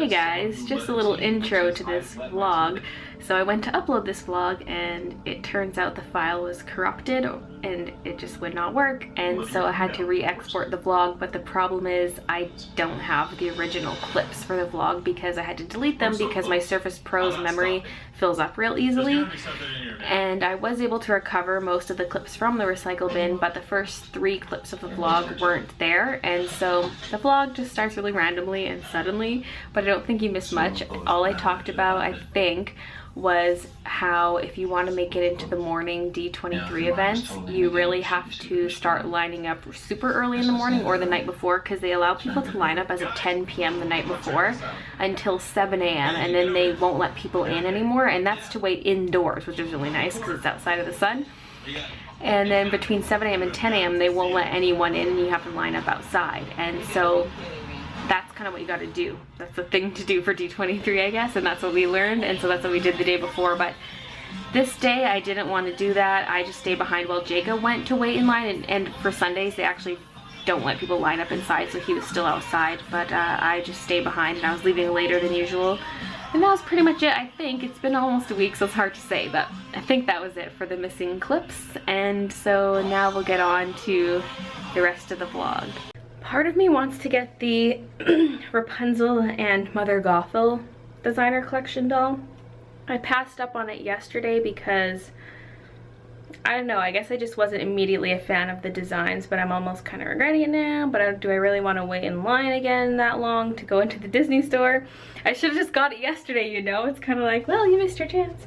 Hey guys, just a little intro to this vlog. So I went to upload this vlog and it turns out the file was corrupted and it just would not work, and so I had to re-export the vlog. But the problem is I don't have the original clips for the vlog because I had to delete them because my Surface Pro's memory fills up real easily, and I was able to recover most of the clips from the recycle bin, but the first 3 clips of the vlog weren't there, and so the vlog just starts really randomly and suddenly, but I don't think you missed much. All I talked about, I think, was how if you want to make it into the morning D23 events, you really have to start lining up super early in the morning or the night before, because they allow people to line up as of 10 p.m. the night before until 7 a.m. and then they won't let people in anymore, and that's to wait indoors, which is really nice because it's outside of the sun. And then between 7 a.m. and 10 a.m. they won't let anyone in and you have to line up outside, and so that's kind of what you got to do. That's the thing to do for D23, I guess, and that's what we learned, and so that's what we did the day before. But this day I didn't want to do that. I just stayed behind while Jacob went to wait in line, and for Sundays they actually don't let people line up inside, so he was still outside, but I just stayed behind and I was leaving later than usual. And that was pretty much it, I think. It's been almost a week, so it's hard to say, but I think that was it for the missing clips, and so now we'll get on to the rest of the vlog. Part of me wants to get the Rapunzel and Mother Gothel designer collection doll. I passed up on it yesterday because, I don't know, I guess I just wasn't immediately a fan of the designs, but I'm almost kind of regretting it now. But do I really want to wait in line again that long to go into the Disney store? I should have just got it yesterday, you know? It's kind of like, well, you missed your chance.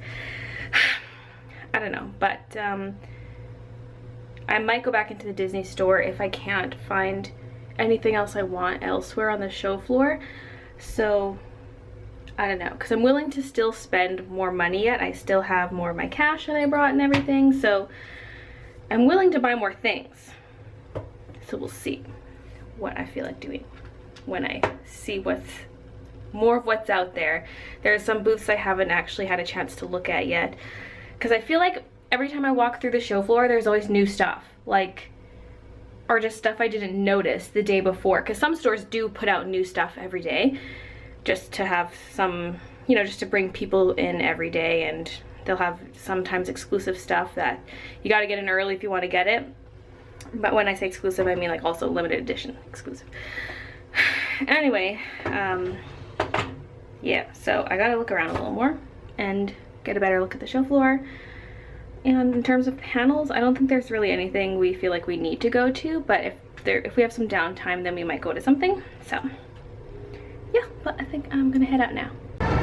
I don't know, but I might go back into the Disney store if I can't find anything else I want elsewhere on the show floor. So I don't know, because I'm willing to still spend more money yet. I still have more of my cash that I brought and everything, so I'm willing to buy more things. So we'll see what I feel like doing when I see what's more of what's out there. There are some booths I haven't actually had a chance to look at yet, because I feel like every time I walk through the show floor there's always new stuff, like, or just stuff I didn't notice the day before, because some stores do put out new stuff every day just to have some, you know, just to bring people in every day, and they'll have sometimes exclusive stuff that you got to get in early if you want to get it. But when I say exclusive, I mean like also limited edition exclusive. Anyway, yeah, so I gotta look around a little more and get a better look at the show floor. And in terms of panels, I don't think there's really anything we feel like we need to go to, but if we have some downtime, then we might go to something. So yeah, but I think I'm gonna head out now.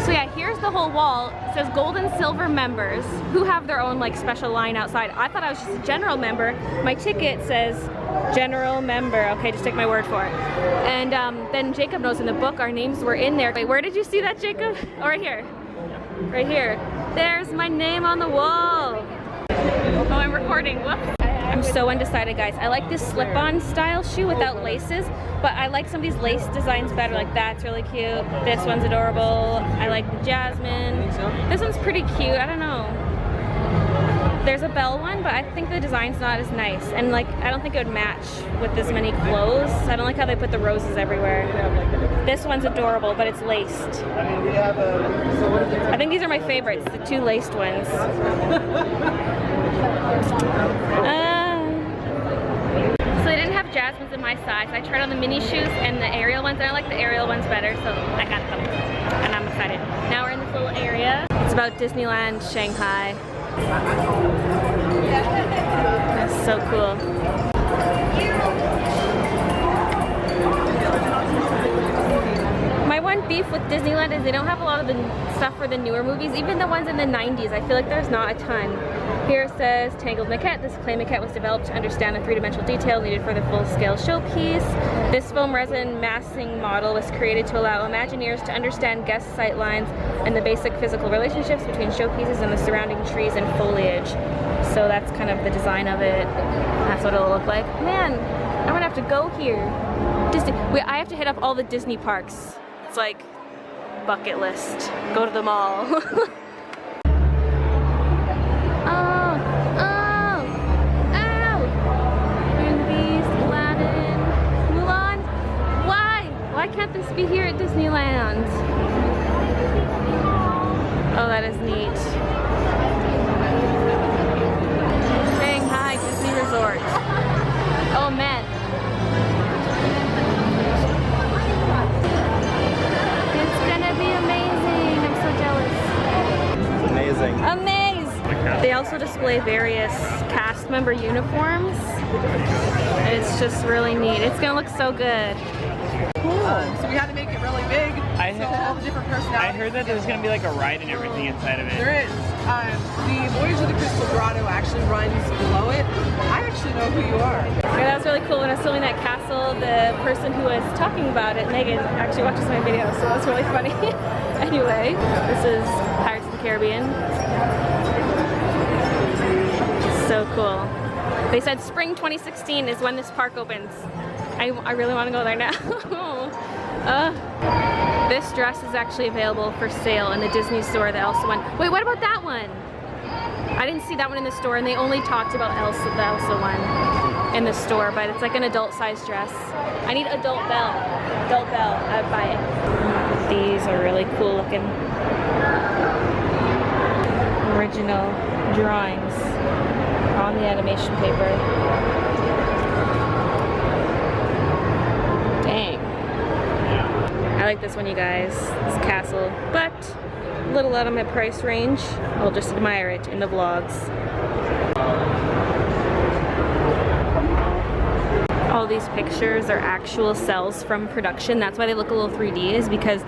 So yeah, here's the whole wall. It says gold and silver members who have their own like special line outside. I thought I was just a general member. My ticket says general member. Okay, just take my word for it. And then Jacob knows in the book our names were in there. Wait, where did you see that, Jacob? Oh, right here. Right here. There's my name on the wall. Oh, I'm recording. Whoops. I'm so undecided, guys. I like this slip-on style shoe without laces, but I like some of these lace designs better. Like that's really cute. This one's adorable. I like the jasmine. This one's pretty cute. I don't know. There's a bell one, but I think the design's not as nice, and like I don't think it would match with this many clothes. I don't like how they put the roses everywhere. This one's adorable, but it's laced. I think these are my favorites, the 2 laced ones. So they didn't have jasmines in my size. I tried on the mini shoes and the Ariel ones, and I like the Ariel ones better, so I got them, and I'm excited. Now we're in this little area. It's about Disneyland Shanghai. That's so cool. My one beef with Disneyland is they don't have a lot of the stuff for the newer movies, even the ones in the 90s. I feel like there's not a ton. Here it says Tangled Maquette. This clay maquette was developed to understand the 3-dimensional detail needed for the full-scale showpiece. This foam resin massing model was created to allow Imagineers to understand guest sight lines and the basic physical relationships between showpieces and the surrounding trees and foliage. So that's kind of the design of it. That's what it'll look like. Man, I'm gonna have to go here. Disney. Wait, I have to hit up all the Disney parks. It's like bucket list. Go to them all. Why can't let this be here at Disneyland. Oh, that is neat. Shanghai Disney Resort. Oh man. It's gonna be amazing. I'm so jealous. It's amazing. Amazing. They also display various cast member uniforms. And it's just really neat. It's gonna look so good. So we had to make it really big. So all the different personalities. I heard that there's gonna be like a ride and everything inside of it. There is. The Voyage of the Crystal Grotto actually runs below it. I actually know who you are. Yeah, that was really cool. When I was filming that castle, the person who was talking about it, Megan, actually watches my video, so that's really funny. Anyway, this is Pirates of the Caribbean. So cool. They said spring 2016 is when this park opens. I really want to go there now. This dress is actually available for sale in the Disney store that Elsa one. Wait, what about that one? I didn't see that one in the store, and they only talked about the Elsa one in the store, but it's like an adult size dress. I need adult Belle. Adult Belle, I'd buy it. These are really cool looking. Original drawings on the animation paper. Dang. I like this one, you guys. This castle, but a little out of my price range. I'll just admire it in the vlogs. All these pictures are actual cells from production. That's why they look a little 3D, is because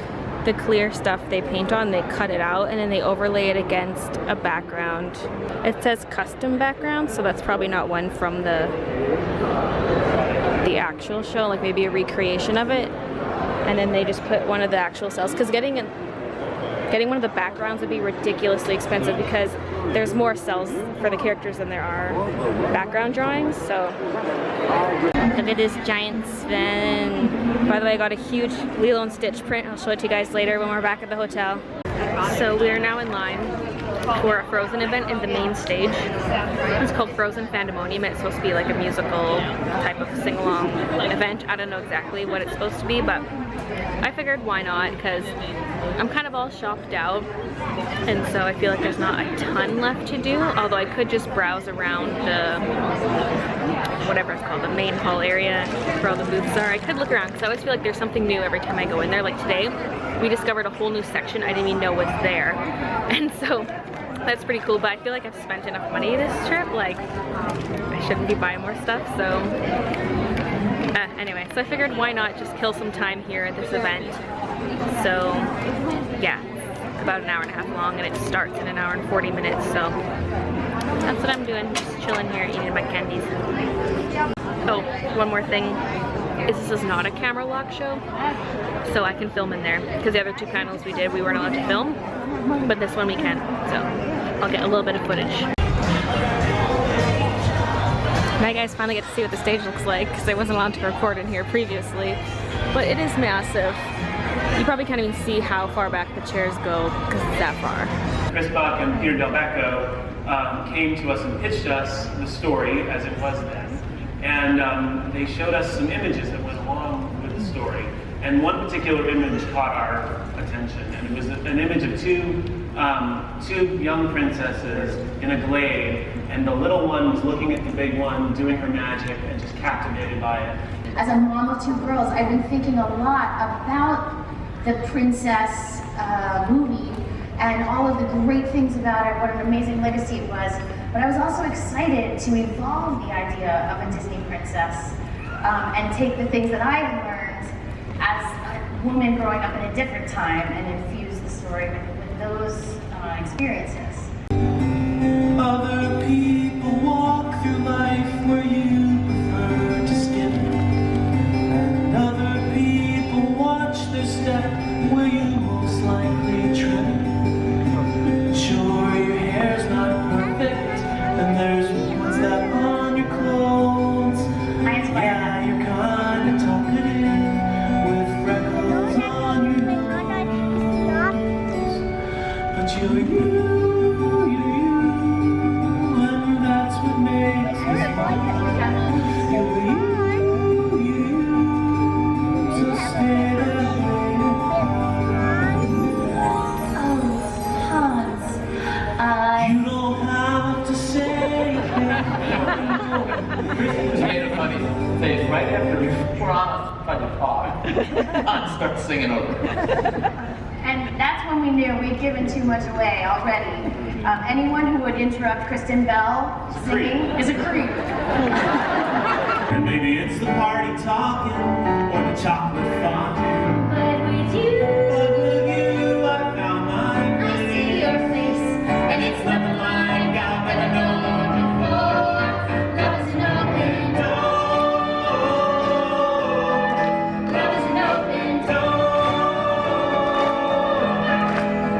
the clear stuff they paint on, they cut it out and then they overlay it against a background. It says custom background, so that's probably not one from the actual show, like maybe a recreation of it. And then they just put one of the actual cells, because getting one of the backgrounds would be ridiculously expensive because there's more cells for the characters than there are background drawings. So look at this giant Sven. By the way, I got a huge Lilo and Stitch print. I'll show it to you guys later when we're back at the hotel. So we are now in line for a Frozen event in the main stage. It's called Frozen Fandemonium. It's supposed to be like a musical type of sing-along event. I don't know exactly what it's supposed to be, but I figured why not, because I'm kind of all shopped out, and so I feel like there's not a ton left to do, although I could just browse around the, whatever it's called, the main hall area where all the booths are. I could look around, because I always feel like there's something new every time I go in there. Like today, we discovered a whole new section I didn't even know was there, and so that's pretty cool. But I feel like I've spent enough money this trip, like I shouldn't be buying more stuff. So anyway, so I figured why not just kill some time here at this event. So yeah, it's about an hour and a half long and it starts in an hour and 40 minutes, so that's what I'm doing, just chilling here eating my candies. Oh, one more thing is this is not a camera lock show, so I can film in there, because the other two panels we did we weren't allowed to film, but this one we can, so I'll get a little bit of footage. Now you guys finally get to see what the stage looks like, because I wasn't allowed to record in here previously, but it is massive. You probably can't even see how far back the chairs go because it's that far. Chris Buck and Peter Del Becco came to us and pitched us the story as it was then. And they showed us some images that went along with the story. And one particular image caught our attention. And it was an image of two young princesses in a glade. And the little one was looking at the big one, doing her magic, and just captivated by it. As a mom of two girls, I've been thinking a lot about the Princess movie and all of the great things about it, what an amazing legacy it was. But I was also excited to evolve the idea of a Disney princess and take the things that I had learned as a woman growing up in a different time and infuse the story with those experiences. Other people walk through life where you prefer to skip, and other people watch their step where you most likely trip. Sure, your hair's not perfect, and there's ones that on your clothes. Yeah, you're kinda talkative with freckles on your nose, but you're you. So stay there. We're honest, try to talk. And start singing over. And that's when we knew we'd given too much away already. Anyone who would interrupt Kristen Bell singing is a creep. And maybe it's the party talking or the chocolate fondue. But with you, I found mine. I see your face, and it's nothing like I've ever known before. Love is an open door. Love is an open door.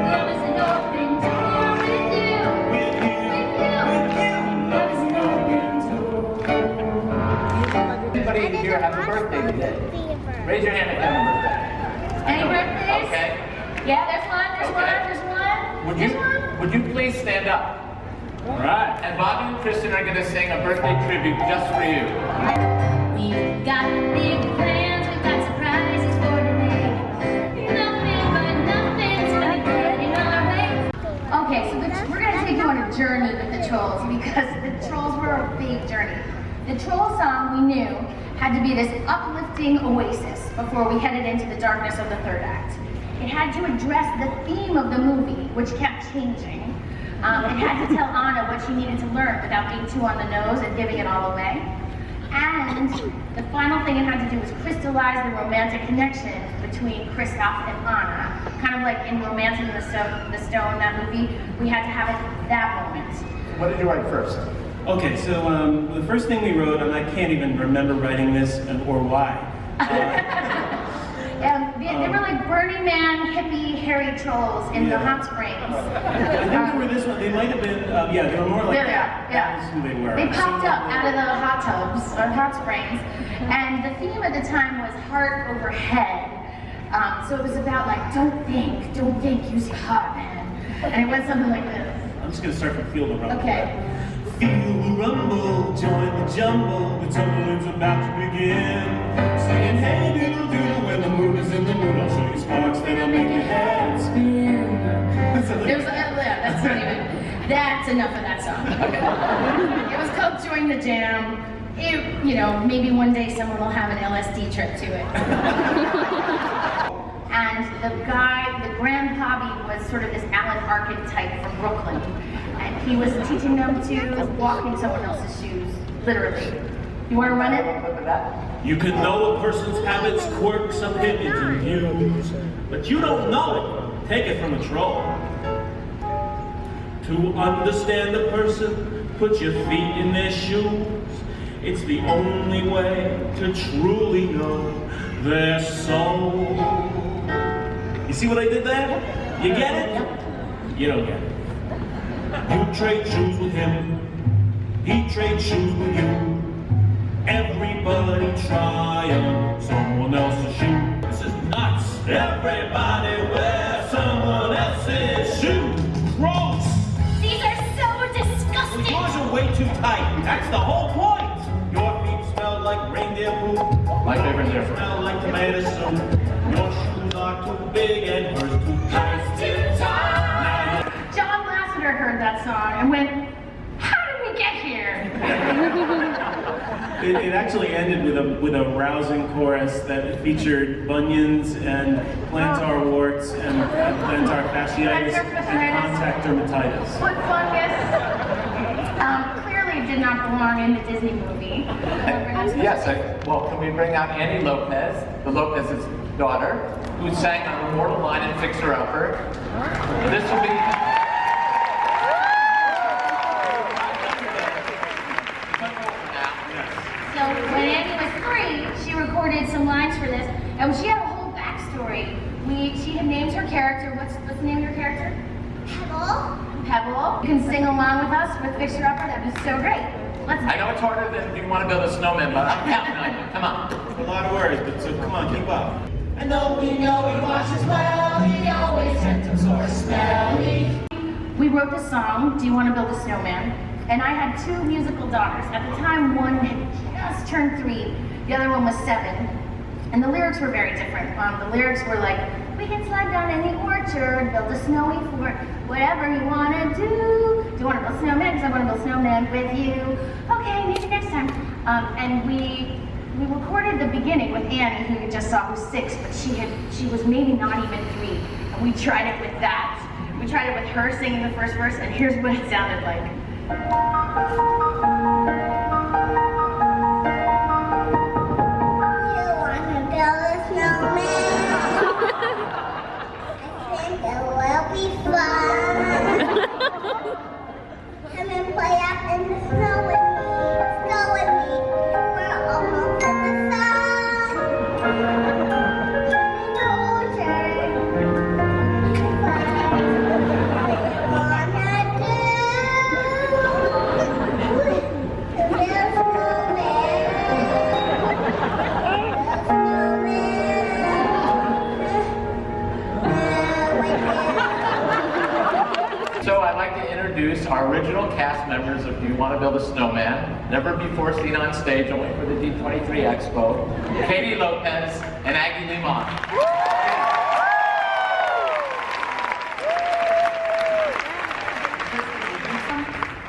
Love is an open door with you. With you. Love is an open door. Anybody here have a birthday today? Raise your hand if you have a birthday. Any birthdays? Okay. Yeah, there's one, there's Okay. one, there's one. Would you please stand up? All right. And Bobby and Kristen are going to sing a birthday tribute just for you. We've got big plans, we've got surprises for today. Nothing but nothing's gonna get in our way. Okay, so we're gonna take you on a journey with the trolls because the trolls were a big journey. The troll song we knew had to be this uplifting oasis before we headed into the darkness of the third act. It had to address the theme of the movie, which kept changing. It had to tell Anna what she needed to learn without being too on the nose and giving it all away. And the final thing it had to do was crystallize the romantic connection between Kristoff and Anna. Kind of like in Romancing the Stone, that movie, we had to have it that moment. What did you write first? Okay, so the first thing we wrote, and I can't even remember writing this or why. They were like Burning Man, hippie, hairy trolls in the hot springs. I think they were this one. They might have been, they were more like that. Yeah. That was who they were. They popped up out of the hot tubs or hot springs, and the theme at the time was heart over head. So it was about like, don't think, use your heart, man. And it went something like this. I'm just gonna start from Feel the Rumble. Okay. Feel the rumble, join the jumble, the tumbling's about to begin. Singing hey doodle doodle when the moon is in the mood, I'll show you sparks that'll make your head spin. That's enough of that song. It was called Join the Jam. Maybe one day someone will have an LSD trip to it. And the grandpappy was sort of this Alan Arkin type from Brooklyn. And he was teaching them to walk in someone else's shoes, literally. You want to run it? You can know a person's habits, quirks, opinions, and views, but you don't know it. Take it from a troll. To understand a person, put your feet in their shoes. It's the only way to truly know their soul. You see what I did there? You get it? You don't get it. You trade shoes with him, he trades shoes with you. Everybody try on someone else's shoe. This is nuts. Everybody wear someone else's shoe. Gross. These are so disgusting. Yours are way too tight. That's the whole point. Your feet smell like reindeer poop. My favorite Yours difference. smell like tomato soup. Your shoes are too big and hers too tight. John Lasseter heard that song and went, how did we get here? It actually ended with a rousing chorus that featured bunions and plantar warts and plantar fasciitis and contact dermatitis. Foot fungus. Clearly did not belong in the Disney movie. Yes, well, can we bring out Annie Lopez, the Lopez's daughter, who sang our immortal line in Fixer Upper. This will be... So when Annie was 3, she recorded some lines for this, and she had a whole backstory. She had named her character. What's the name of your character? Pebble. You can sing along with us with Fixer Upper. That'd be so great. Let's. I know it's harder than you want to build a snowman, but I'm counting on you. Come on. A lot of words, but so come on, keep up. I know we know he washes well, he always symptoms or smelly. We wrote the song, Do You Want to Build a Snowman? And I had 2 musical daughters. At the time, one had just turned 3, the other one was 7. And the lyrics were very different. The lyrics were like, we can slide down in the orchard, build a snowy fort, whatever you want to do. Do you want to build a snowman? Because I want to build a snowman with you. Okay, maybe next time. And we we recorded the beginning with Annie, who you just saw, who's 6, but she was maybe not even 3. And we tried it with that. We tried it with her singing the first verse, and here's what it sounded like. You wanna build a snowman? I think it will be fun. Come and play out in the snow with me. Snow with me. We're almost in the sun. In the ocean. What you wanna do? To build a snowman. So I'd like to introduce our original cast members of Do You Want to Build a Snowman, never before seen on stage, only for the D23 Expo, Katie Lopez and Aggie Limon.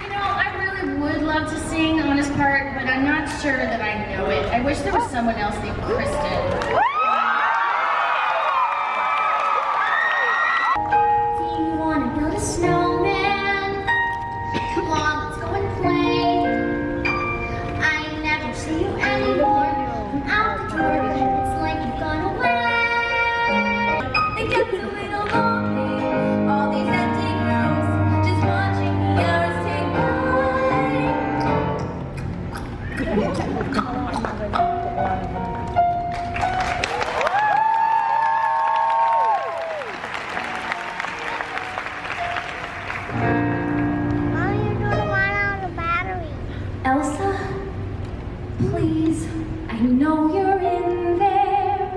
You know, I really would love to sing on his part, but I'm not sure that I know it. I wish there was someone else named Kristen. Do you want to build a snowman? Come on, let's go and play. I never see you anymore. I'm out the door. It's like you've gone away. It gets a little lonely. All these empty rooms, just watching the hours tick Mommy, you're gonna run out of battery. Elsa, please, I know you're in there.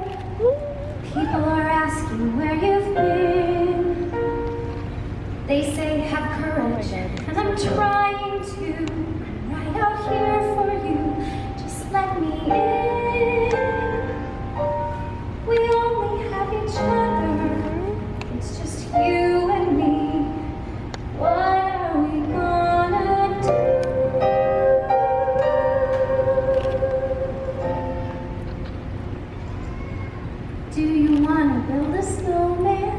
People are asking where you've been. They say have courage, and I'm trying to. I'm right out here for you. Just let me in. We only have each other. It's just you and me. What are we gonna do? Do you wanna build a snowman?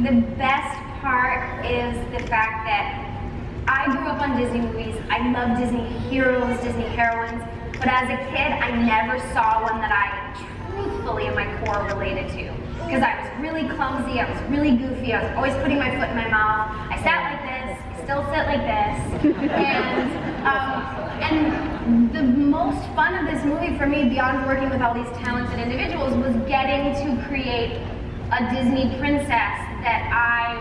The best part is the fact that I grew up on Disney movies. I love Disney heroes, Disney heroines, but as a kid, I never saw one that I truthfully in my core related to. Because I was really clumsy, I was really goofy, I was always putting my foot in my mouth. I sat like this, I still sit like this. And the most fun of this movie for me, beyond working with all these talented individuals, was getting to create a Disney princess that I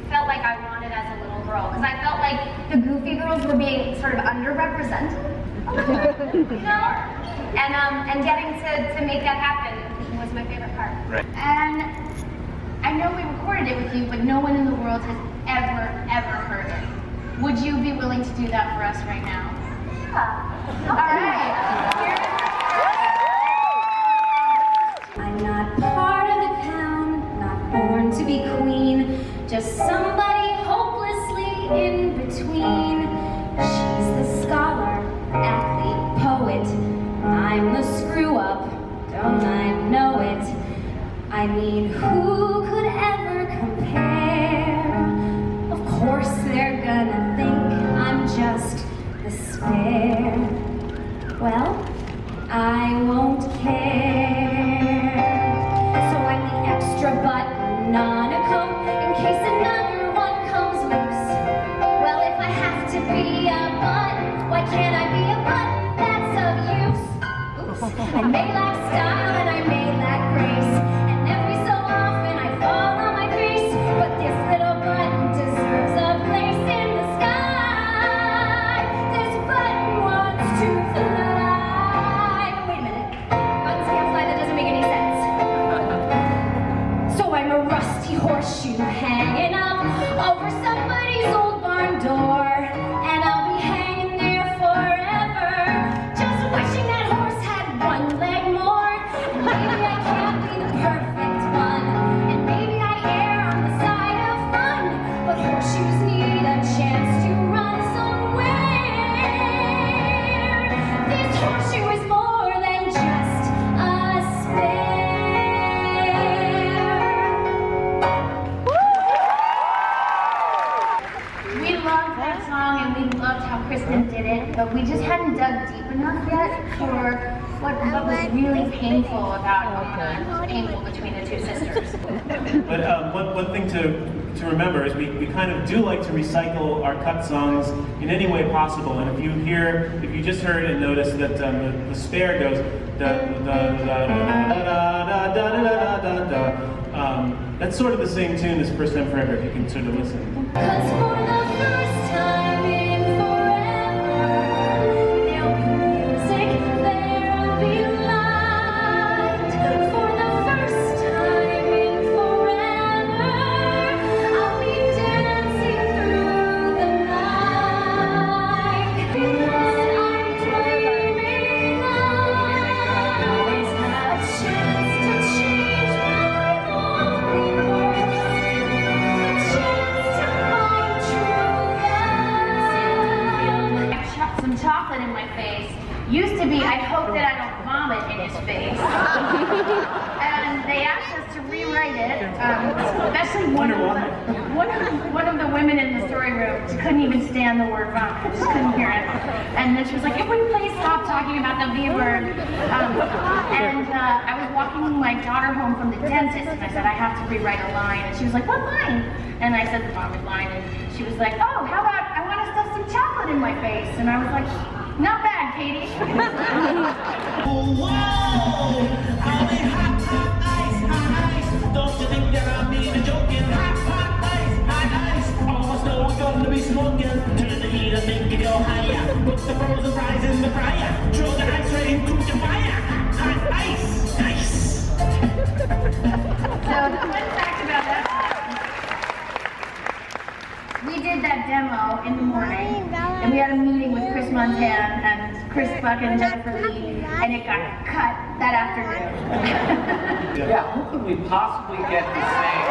felt like I wanted as a little girl. Because I felt like the goofy girls were being sort of underrepresented a little, you know? And getting to make that happen was my favorite part. Right. And I know we recorded it with you, but no one in the world has ever heard it. Would you be willing to do that for us right now? Yeah. All right. I'm not part of the town, not born to be queen, just somebody hopelessly in between. She's the scholar, athlete, poet. I'm the screw up, don't I know it? I mean, who could ever compare? Of course they're gonna think I'm just the spare. Well, I won't care. So I'm the extra button on a coat in case another one comes loose. Well, if I have to be a button, why can't I be a button that's of use? Oops. I may lack style and I may lack grace, and every so often I fall on my face, but this little button deserves a place in the sky. This button wants to fly. Wait a minute. Buttons can't fly, that doesn't make any sense. So I'm a rusty horseshoe hanging up over somebody's old barn door, and I'll be hanging there forever, just wishing that horse had one leg more. And maybe I can't be the perfect one. but we just hadn't dug deep enough yet for what was really painful about Mona, painful between the two sisters. But one thing to remember is we kind of do like to recycle our cut songs in any way possible. And if you just heard and noticed that the spare goes da da da da da da da da da, that's sort of the same tune as First Time Forever, if you can sort of listen. 'Cause for the first time in forever, there'll be music, there'll be light. For the first time in forever, I'll be dancing through the night. Yes, I'm dreaming eyes, a chance to change my longing voice, a chance to find true love. I shot some chocolate in my face. Used to be, I hope that I don't vomit in his face. And they asked us to rewrite it, especially one of the women in the story room couldn't even stand the word vomit, just couldn't hear it. And then she was like, "Can we please stop talking about the V word?" I was walking my daughter home from the dentist, and I said, "I have to rewrite a line." And she was like, "What line?" And I said the vomit line, and she was like, "Oh, how about I want to stuff some chocolate in my face?" And I was like, "Not bad, Katie." Whoa, I'll be hot, hot ice, hot ice. Don't you think that I'm even joking? Hot, hot ice, hot ice. Almost know we're gonna be smoking. Turn the heat and make it go higher. Put the frozen fries in the fryer. Throw the ice right into the fire. Hot, hot ice, ice. So the fun fact about that song, we did that demo in the morning, and we had a meeting with Chris Montan and Chris Buck and Jennifer Lee, and it got cut that afternoon. Yeah, who could we possibly get to sing?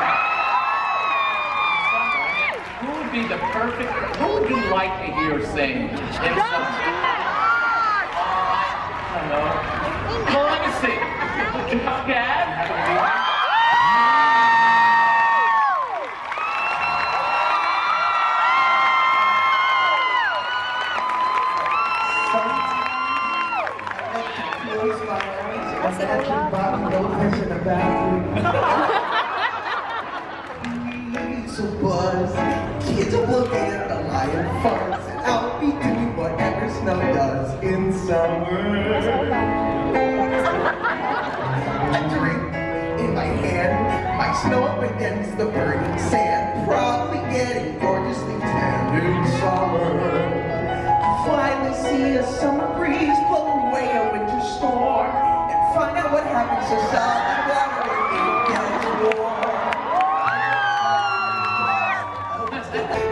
Who would be the perfect, who would you like to hear sing in some? I don't know. Well, let me see. Dad? So buzz, kids will look at the lion farts, and I'll be doing whatever snow does in summer. A drink in my hand, my snow up against the burning sand, probably getting gorgeously tanned in summer. Finally see a summer breeze blow away a winter storm, and find out what happens to solid water when it gets warm.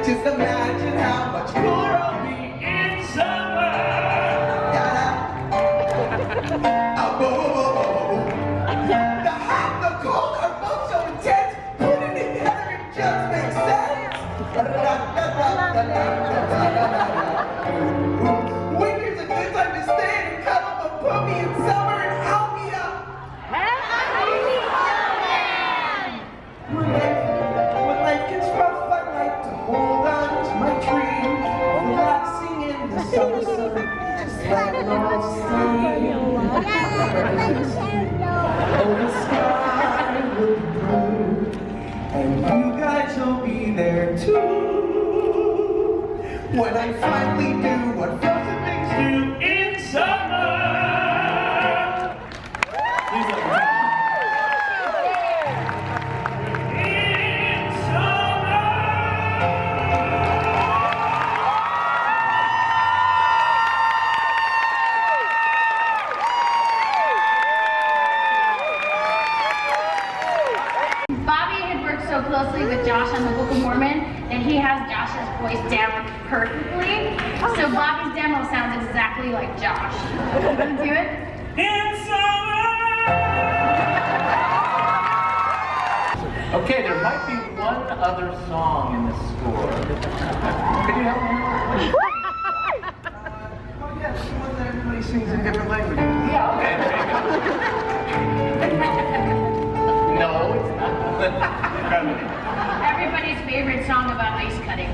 Just imagine how much cooler I'll be in summer. The hot, the cold are both so intense. Putting it together, it just makes sense. Winter's a good time to stay and cuddle, but put me in summer and help me up. When life gets rough, I like to hold on to my dream, relaxing in the summer sun, just let it all sleep. Oh, the sky will be blue, and you guys will be there too, when I finally do what frozen things do in summer. Please let me so closely with Josh on the Book of Mormon that he has Josh's voice down perfectly. So Bobby's demo sounds exactly like Josh. Do it? In summer! Okay, there might be one other song in the score. Could you help me? Oh yes, the one that everybody sings in different languages. Yeah, okay, there you go. No, it's not. Everybody's favorite song about ice cutting.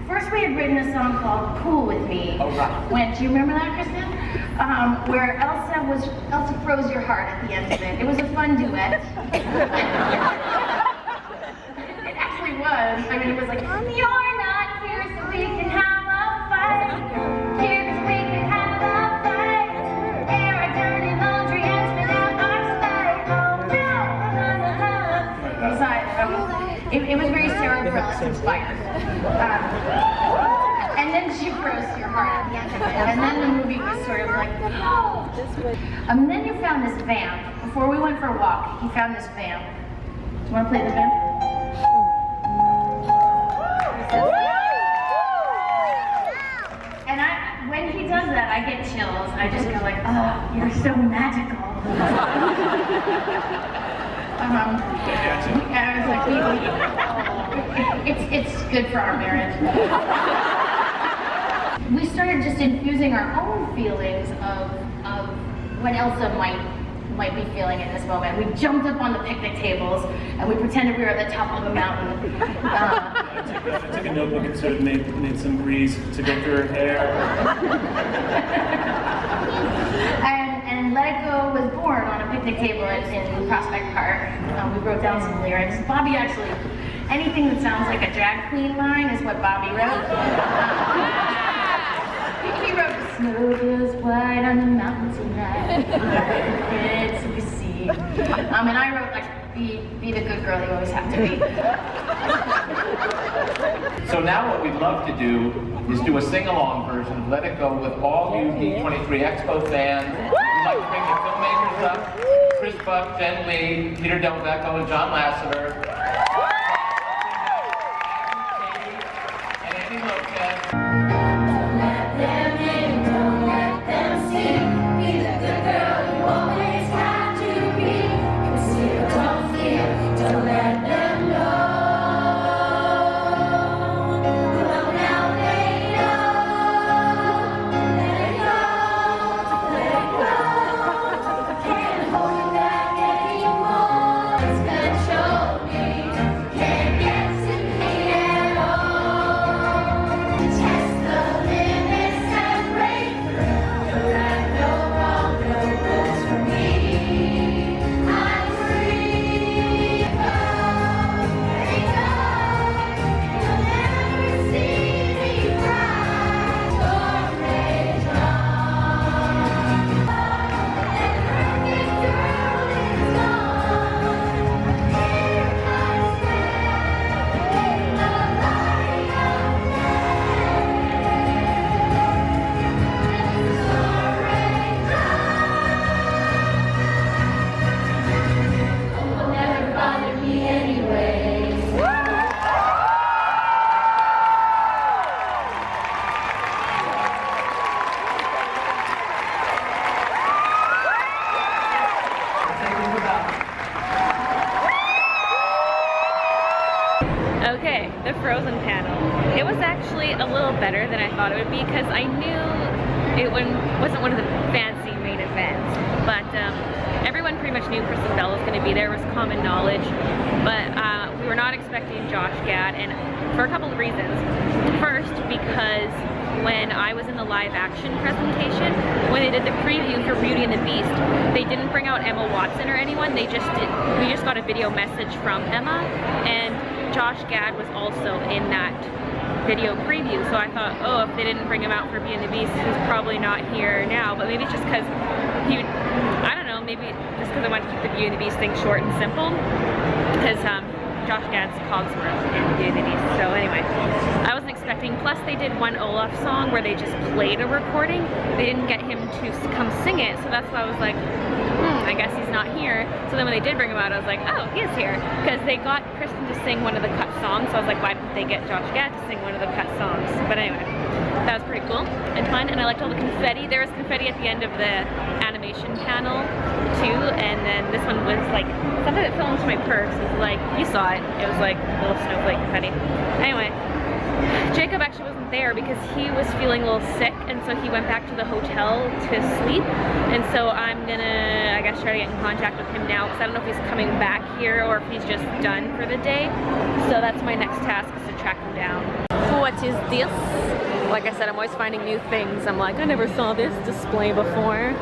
First we had written a song called Cool With Me. Oh, right. When, do you remember that, Kristen? Where Elsa froze your heart at the end of it. It was a fun duet. It actually was. I mean, it was like, you're not here so we can have a fight. Here so we can have a fight. Air our dirty laundry and spit out our spite. Oh no. It was very Sarah Bareilles inspired. And then she froze your heart at the end of it. And then the movie was sort of like, oh. And then you found this vamp. Before we went for a walk, he found this vamp. Do you want to play the vamp? And when he does that, I get chills. I just go like, oh, you're so magical. And I was like, it's good for our marriage. We started just infusing our own feelings of what Elsa might be feeling in this moment. We jumped up on the picnic tables and we pretended we were at the top of a mountain. I took a notebook and sort of made some breeze to go through her hair. And Let It Go was born on a picnic table in Prospect Park. We wrote down some lyrics. Bobby actually, anything that sounds like a drag queen line is what Bobby wrote. He wrote, the snow is white on the mountain tonight, it's we see. And I wrote like, be the good girl you always have to be. So now what we'd love to do is do a sing-along version of Let It Go with all you D23 Expo fans. We'd like to bring the filmmakers up, Chris Buck, Jen Lee, Peter Delvecco, and John Lasseter. And Andy Lopez. Okay, the Frozen panel. It was actually a little better than I thought it would be because I knew it wasn't one of the fancy main events, but everyone pretty much knew Kristen Bell was going to be there. It was common knowledge, but we were not expecting Josh Gad, and for a couple of reasons. First, because when I was in the live action presentation, when they did the preview for Beauty and the Beast, they didn't bring out Emma Watson or anyone. We just got a video message from Emma, and Josh Gad was also in that video preview. So I thought, oh, if they didn't bring him out for Beauty and the Beast, he's probably not here now. But maybe it's just because I don't know, maybe just because I wanted to keep the Beauty and the Beast thing short and simple. Because Josh Gad's Cogsworth in Beauty and the Beast. So anyway, I wasn't expecting. Plus, they did one Olaf song where they just played a recording. They didn't get him to come sing it, so that's why I was like, I guess he's not here. So then when they did bring him out, I was like, oh, he is here. Because they got Kristen to sing one of the cut songs, so I was like, why didn't they get Josh Gad to sing one of the cut songs? But anyway, that was pretty cool and fun, and I liked all the confetti. There was confetti at the end of the animation panel too, and then this one was like, some of it fell into my purse. It was like, you saw it. It was like little snowflake confetti. Anyway, Jacob actually wasn't there because he was feeling a little sick, and so he went back to the hotel to sleep. And so I'm gonna, I guess, try to get in contact with him now because I don't know if he's coming back here or if he's just done for the day. So that's my next task, is to track him down. What is this? Like I said, I'm always finding new things. I'm like, I never saw this display before.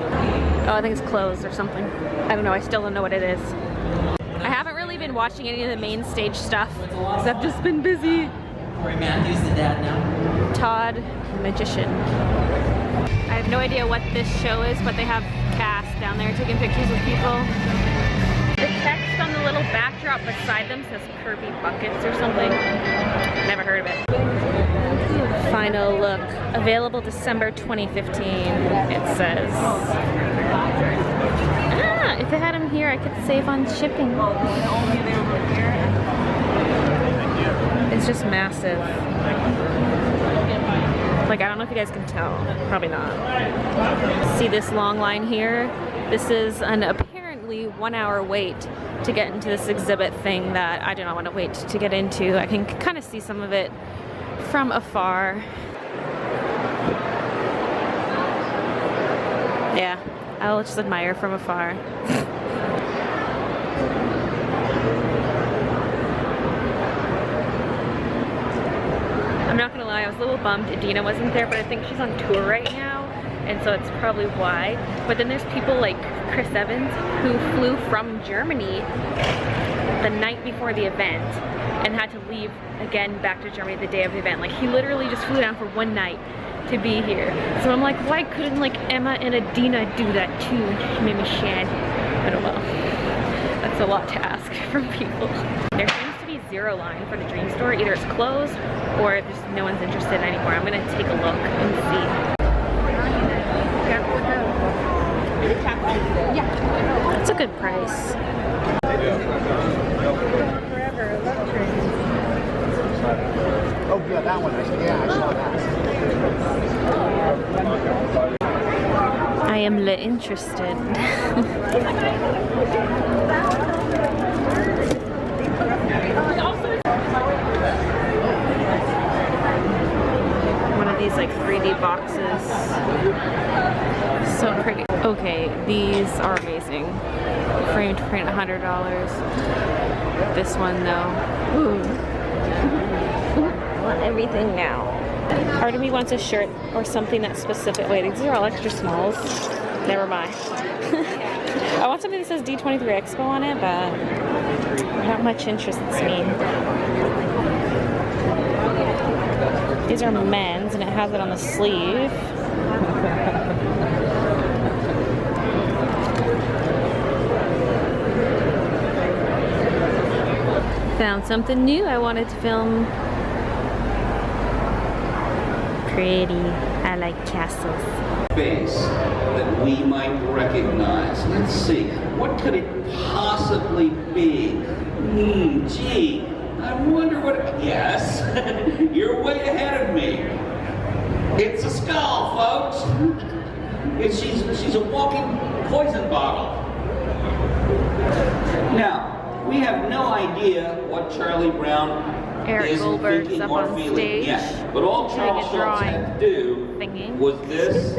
Oh, I think it's closed or something. I don't know, I still don't know what it is. I haven't really been watching any of the main stage stuff because I've just been busy. Matthew's the dad now. Todd, magician. I have no idea what this show is, but they have cast down there taking pictures of people. The text on the little backdrop beside them says Kirby Buckets or something. Never heard of it. Final look. Available December 2015, it says. Ah, if they had them here, I could save on shipping. It's just massive. Like, I don't know if you guys can tell. Probably not. See this long line here? This is an apparently 1 hour wait to get into this exhibit thing that I do not want to wait to get into. I can kind of see some of it from afar. Yeah, I'll just admire from afar. I'm not gonna lie, I was a little bummed Adina wasn't there, but I think she's on tour right now, and so it's probably why. But then there's people like Chris Evans who flew from Germany the night before the event and had to leave again back to Germany the day of the event. Like, he literally just flew down for one night to be here. So I'm like, why couldn't like Emma and Adina do that too? It made me sad. I don't know. That's a lot to ask from people. There seems to be zero line for the Dream Store. Either it's closed or just no one's interested anymore. I'm gonna take a look and see. That's a good price. Oh yeah, that one. Yeah, I saw that. I am interested. One of these like 3D boxes. So pretty. Okay, these are amazing. Framed print, $100. This one though. Ooh. I want everything now. Part of me wants a shirt or something that's specific. Wait, these are all extra smalls. Never mind. I want something that says D23 Expo on it, but not much interests me. These are men's, and it has it on the sleeve. Found something new I wanted to film. Pretty. I like castles. Face that we might recognize. Let's see. What could it possibly be? Gee, I wonder what. Yes, you're way ahead of me. It's a skull, folks. She's a walking poison bottle. Now, we have no idea what Charlie Brown Eric Goldberg's up on stage. Yes, but all Charles Schultz had to do was this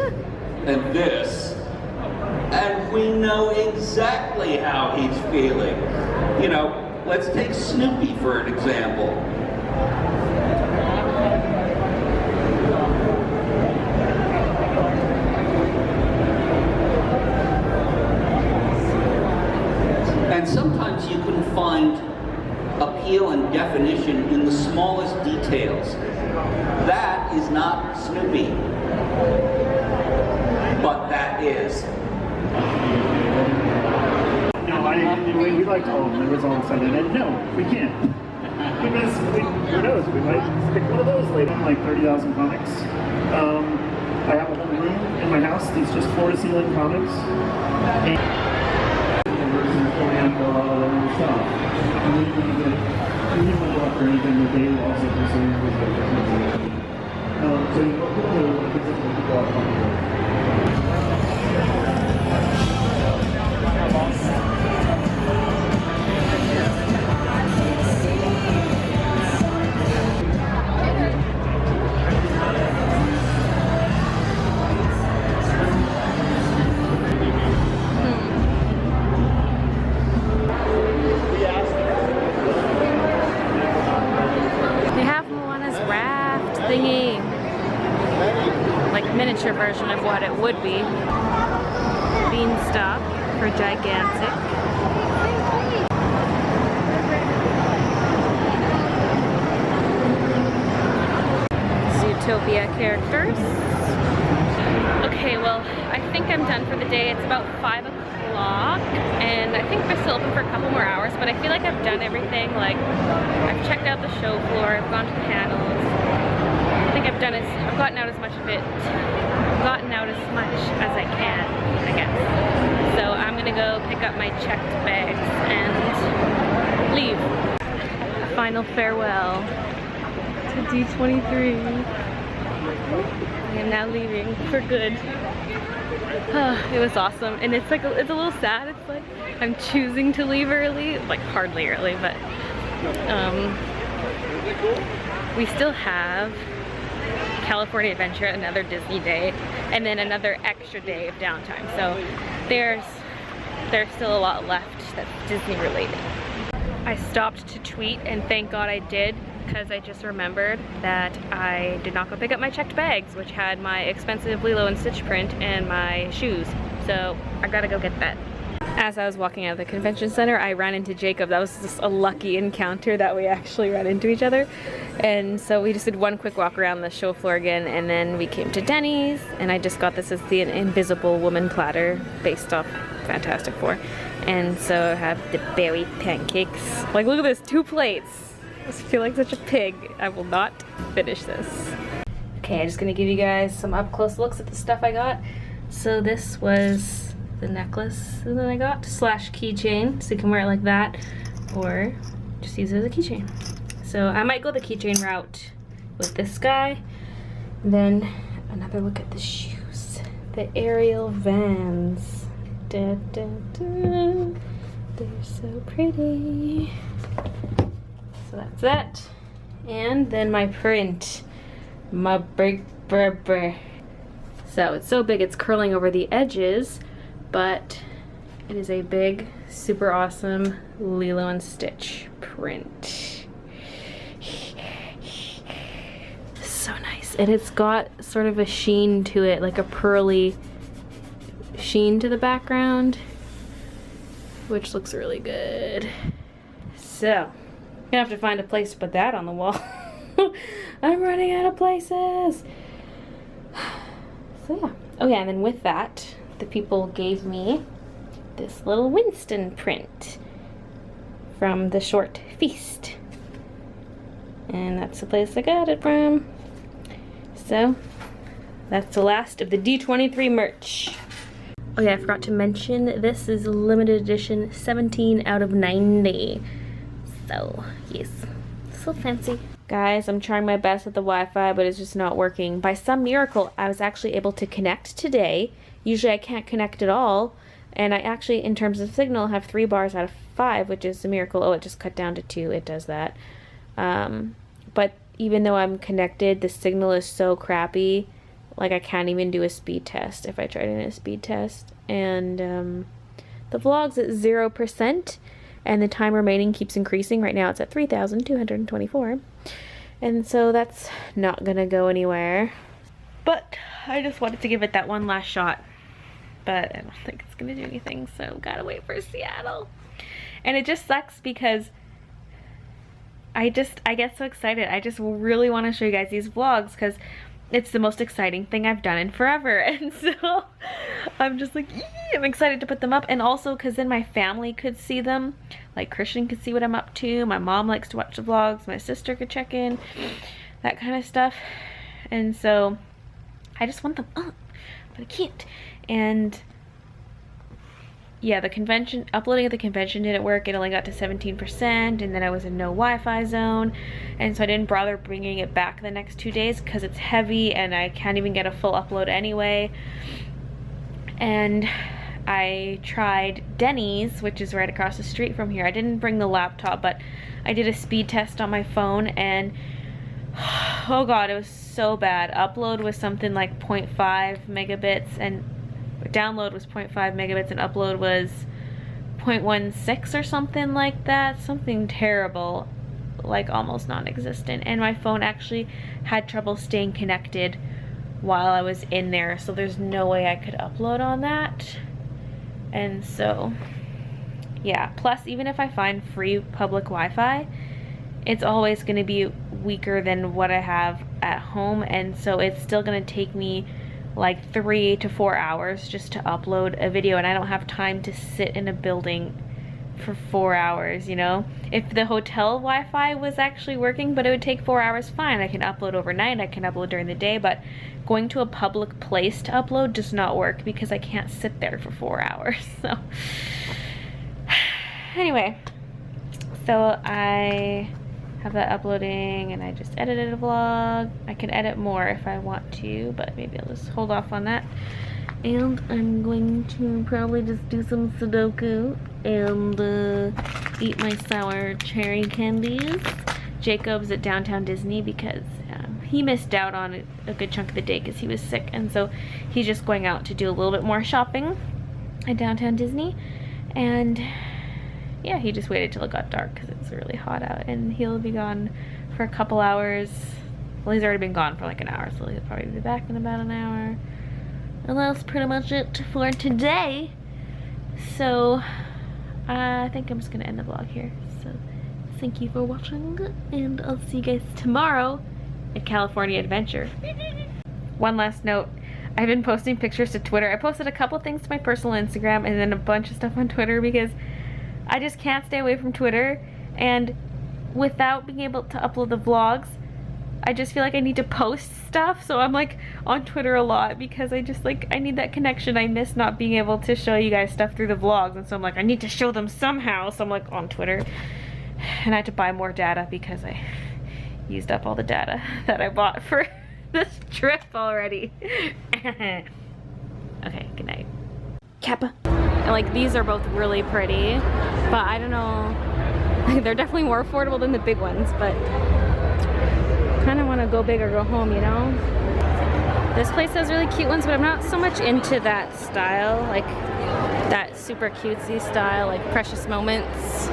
and this, and we know exactly how he's feeling. You know, let's take Snoopy for an example. And sometimes you can find appeal and definition in the smallest details. That is not Snoopy, but that is. No, we like all of them. There was all of a sudden, and no, we can't. Because, who knows, we might pick one of those later. Like 30,000 comics. I have a whole room in my house that's just floor-to-ceiling comics. And a lot of them stuff. And we went up or anything that they were also concerned with the so you look at the people out on version of what it would be. Beanstalk for gigantic. Zootopia characters. Okay, well, I think I'm done for the day. It's about 5 o'clock, and I think they're still open for a couple more hours, but I feel like I've done everything. Like, I've checked out the show floor, I've gone to the panels. I think I've gotten out as much of it, gotten out as much as I can, I guess. So I'm gonna go pick up my checked bags and leave. A final farewell to D23. I am now leaving for good. It was awesome, and it's like it's a little sad. It's like I'm choosing to leave early, like hardly early, but we still have California Adventure, another Disney day, and then another extra day of downtime. So there's still a lot left that's Disney related. I stopped to tweet, and thank God I did, because I just remembered that I did not go pick up my checked bags, which had my expensive Lilo and Stitch print and my shoes. So I gotta go get that. As I was walking out of the convention center, I ran into Jacob. That was just a lucky encounter that we actually ran into each other. And so we just did one quick walk around the show floor again, and then we came to Denny's, and I just got this as the Invisible Woman platter based off Fantastic Four. And so I have the berry pancakes. Like, look at this, 2 plates. I just feel like such a pig. I will not finish this. Okay, I'm just gonna give you guys some up close looks at the stuff I got. So this was the necklace that I got / keychain, so you can wear it like that or just use it as a keychain. So I might go the keychain route with this guy. Then another look at the shoes, the Ariel Vans. Da, da, da. They're so pretty. So that's that. And then my print, my big brr. So it's so big it's curling over the edges, but it is a big, super awesome Lilo and Stitch print. So nice. And it's got sort of a sheen to it, like a pearly sheen to the background, which looks really good. So, I'm gonna have to find a place to put that on the wall. I'm running out of places. So yeah. Oh yeah, and then with that, the people gave me this little Winston print from the short Feast. And that's the place I got it from. So, that's the last of the D23 merch. Oh yeah, I forgot to mention, this is limited edition 17 out of 90. So, yes, so fancy. Guys, I'm trying my best with the Wi-Fi, but it's just not working. By some miracle, I was actually able to connect today. Usually I can't connect at all, and I actually, in terms of signal, have 3 bars out of 5, which is a miracle. Oh, it just cut down to 2, it does that. But even though I'm connected, the signal is so crappy, like I can't even do a speed test if I try to do a speed test. And the vlog's at 0%, and the time remaining keeps increasing. Right now it's at 3,224. And so that's not gonna go anywhere. But I just wanted to give it that one last shot. But I don't think it's gonna do anything, so gotta wait for Seattle. And it just sucks because I get so excited. I just really want to show you guys these vlogs because it's the most exciting thing I've done in forever. And so I'm just like, I'm excited to put them up. And also because then my family could see them. Like Kristen could see what I'm up to. My mom likes to watch the vlogs. My sister could check in. That kind of stuff. And so I just want them up, but I can't. And yeah, the convention, uploading at the convention didn't work. It only got to 17%, and then I was in no Wi-Fi zone, and so I didn't bother bringing it back the next 2 days because it's heavy and I can't even get a full upload anyway. And I tried Denny's, which is right across the street from here. I didn't bring the laptop, but I did a speed test on my phone, and oh god, it was so bad. Upload was something like 0.5 megabits, and download was 0.5 megabits, and upload was 0.16 or something like that. Something terrible, like almost non-existent. And my phone actually had trouble staying connected while I was in there, so there's no way I could upload on that. And so yeah, plus even if I find free public Wi-Fi, it's always going to be weaker than what I have at home, and so it's still going to take me like 3 to 4 hours just to upload a video, and I don't have time to sit in a building for 4 hours, you know? If the hotel Wi-Fi was actually working, but it would take 4 hours, fine. I can upload overnight, I can upload during the day, but going to a public place to upload does not work because I can't sit there for 4 hours. So anyway, so I have that uploading, and I just edited a vlog. I can edit more if I want to, but maybe I'll just hold off on that. And I'm going to probably just do some Sudoku and eat my sour cherry candies. Jacob's at Downtown Disney because he missed out on a good chunk of the day because he was sick, and so he's just going out to do a little bit more shopping at Downtown Disney. And yeah, he just waited till it got dark because it's really hot out, and he'll be gone for a couple hours. Well, he's already been gone for like an hour, so he'll probably be back in about an hour. And that's pretty much it for today. So I think I'm just gonna end the vlog here. So thank you for watching, and I'll see you guys tomorrow at California Adventure. One last note, I've been posting pictures to Twitter. I posted a couple things to my personal Instagram and then a bunch of stuff on Twitter because I just can't stay away from Twitter, and without being able to upload the vlogs, I just feel like I need to post stuff. So I'm like on Twitter a lot because I just like, I need that connection. I miss not being able to show you guys stuff through the vlogs, and so I'm like, I need to show them somehow. So I'm like on Twitter, and I had to buy more data because I used up all the data that I bought for this trip already. Okay, good night. Kappa. And like, these are both really pretty, but I don't know, they're definitely more affordable than the big ones, but kind of want to go big or go home, you know? This place has really cute ones, but I'm not so much into that style, like that super cutesy style, like Precious Moments.